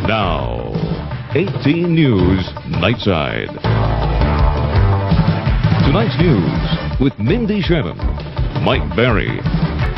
Now, 18 News Nightside. Tonight's news with Mindy Shannon, Mike Barry,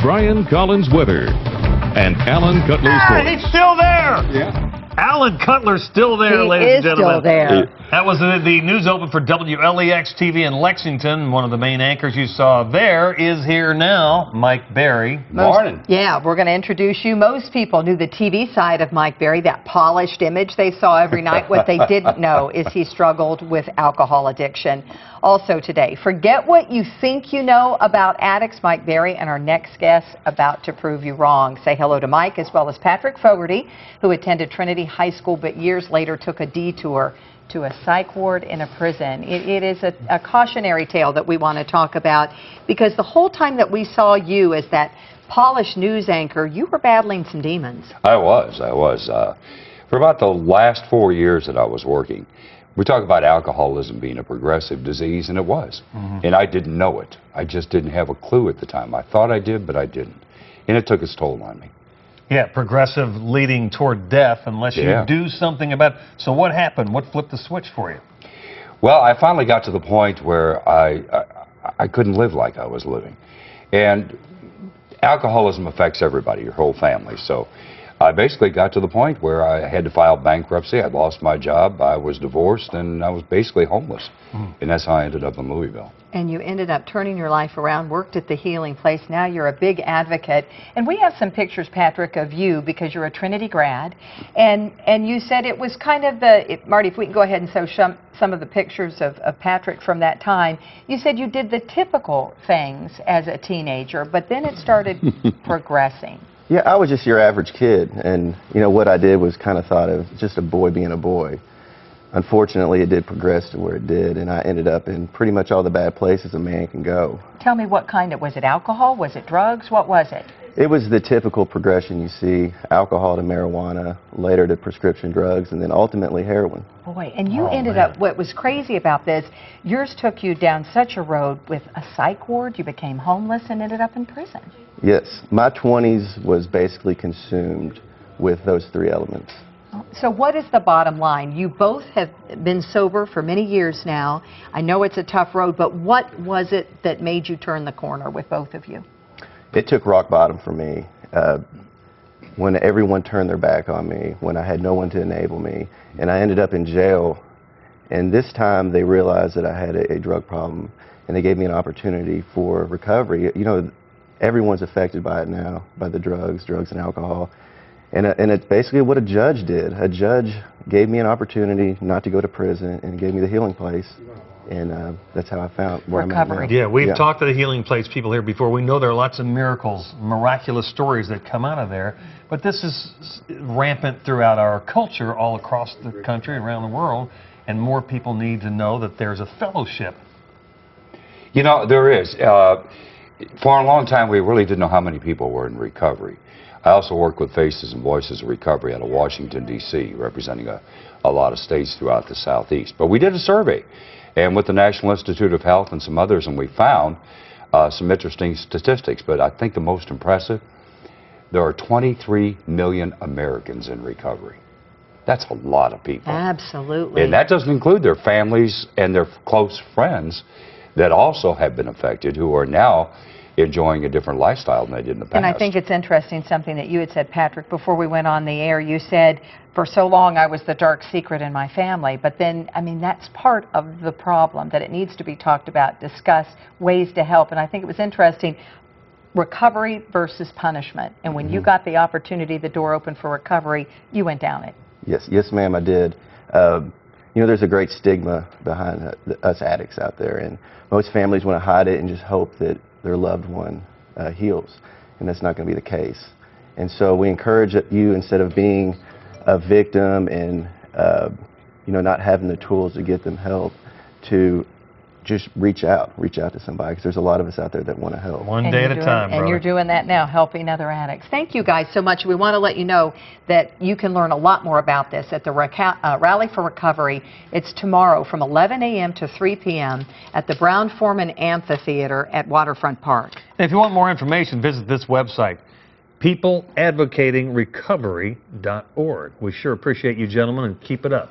Brian Collins Weather, and Alan Cutler Sports. He's still there! Yeah. Alan Cutler's still there, ladies and gentlemen. Still there. That was the news open for WLEX TV in Lexington. One of the main anchors you saw there is here now, Mike Barry. Morning. Yeah, we're going to introduce you. Most people knew the TV side of Mike Barry, that polished image they saw every night. What they didn't know is he struggled with alcohol addiction. Also today, forget what you think you know about addicts. Mike Barry and our next guest about to prove you wrong. Say hello to Mike as well as Patrick Fogarty, who attended Trinity High School but years later took a detour to a psych ward in a prison. It is a cautionary tale that we want to talk about, because the whole time that we saw you as that polished news anchor, you were battling some demons. I was. For about the last 4 years that I was working, we talk about alcoholism being a progressive disease, and it was. And I didn't know it. I just didn't have a clue at the time. I thought I did, but I didn't. And it took its toll on me. Yeah, progressive leading toward death unless you do something about it. So what happened? What flipped the switch for you? Well, I finally got to the point where I couldn't live like I was living. And alcoholism affects everybody, your whole family. So I basically got to the point where I had to file bankruptcy. I lost my job, I was divorced, and I was basically homeless. And that's how I ended up in Louisville. And you ended up turning your life around, worked at the Healing Place. Now you're a big advocate. And we have some pictures, Patrick, of you, because you're a Trinity grad. And you said it was kind of Marty, if we can go ahead and show some of the pictures of Patrick from that time. You said you did the typical things as a teenager, but then it started progressing. Yeah, I was just your average kid, and you know what I did was kind of thought of just a boy being a boy. Unfortunately, it did progress to where it did, and I ended up in pretty much all the bad places a man can go. Tell me what kind of, was it alcohol, was it drugs, what was it? It was the typical progression you see, alcohol to marijuana, later to prescription drugs, and then ultimately heroin. Boy, and you ended up, what was crazy about this, yours took you down such a road with a psych ward, you became homeless and ended up in prison. Yes, my 20s was basically consumed with those three elements. So what is the bottom line? You both have been sober for many years now. I know it's a tough road, but what was it that made you turn the corner with both of you? It took rock bottom for me. When everyone turned their back on me, when I had no one to enable me, and I ended up in jail. And this time they realized that I had a drug problem, and they gave me an opportunity for recovery. You know, everyone's affected by it now, by the drugs and alcohol. And it's basically what a judge did. A judge gave me an opportunity not to go to prison and gave me the Healing Place. And that's how I found where I'm at now. Yeah, we've talked to the Healing Place people here before. We know there are lots of miracles, miraculous stories that come out of there. But this is rampant throughout our culture, all across the country, around the world. And more people need to know that there's a fellowship. You know, there is. For a long time, we really didn't know how many people were in recovery. I also work with Faces and Voices of Recovery out of Washington, D.C., representing a lot of states throughout the Southeast. But we did a survey, and with the National Institute of Health and some others, and we found some interesting statistics. But I think the most impressive, there are 23 million Americans in recovery. That's a lot of people. Absolutely. And that doesn't include their families and their close friends that also have been affected, who are now enjoying a different lifestyle than they did in the past. And I think it's interesting, something that you had said, Patrick, before we went on the air. You said, for so long I was the dark secret in my family. But then, I mean, that's part of the problem, that it needs to be talked about, discussed, ways to help. And I think it was interesting, recovery versus punishment. And when you got the opportunity, the door open for recovery, you went down it. Yes, ma'am, I did. You know, there's a great stigma behind us addicts out there, and most families want to hide it and just hope that their loved one heals, and that's not going to be the case. And so we encourage you, instead of being a victim and you know, not having the tools to get them help, to just reach out to somebody, because there's a lot of us out there that want to help. One day at a time, and you're doing that now, helping other addicts. Thank you guys so much. We want to let you know that you can learn a lot more about this at the Rally for Recovery. It's tomorrow from 11 a.m. to 3 p.m. at the Brown-Forman Amphitheater at Waterfront Park. And if you want more information, visit this website, peopleadvocatingrecovery.org. We sure appreciate you, gentlemen, and keep it up.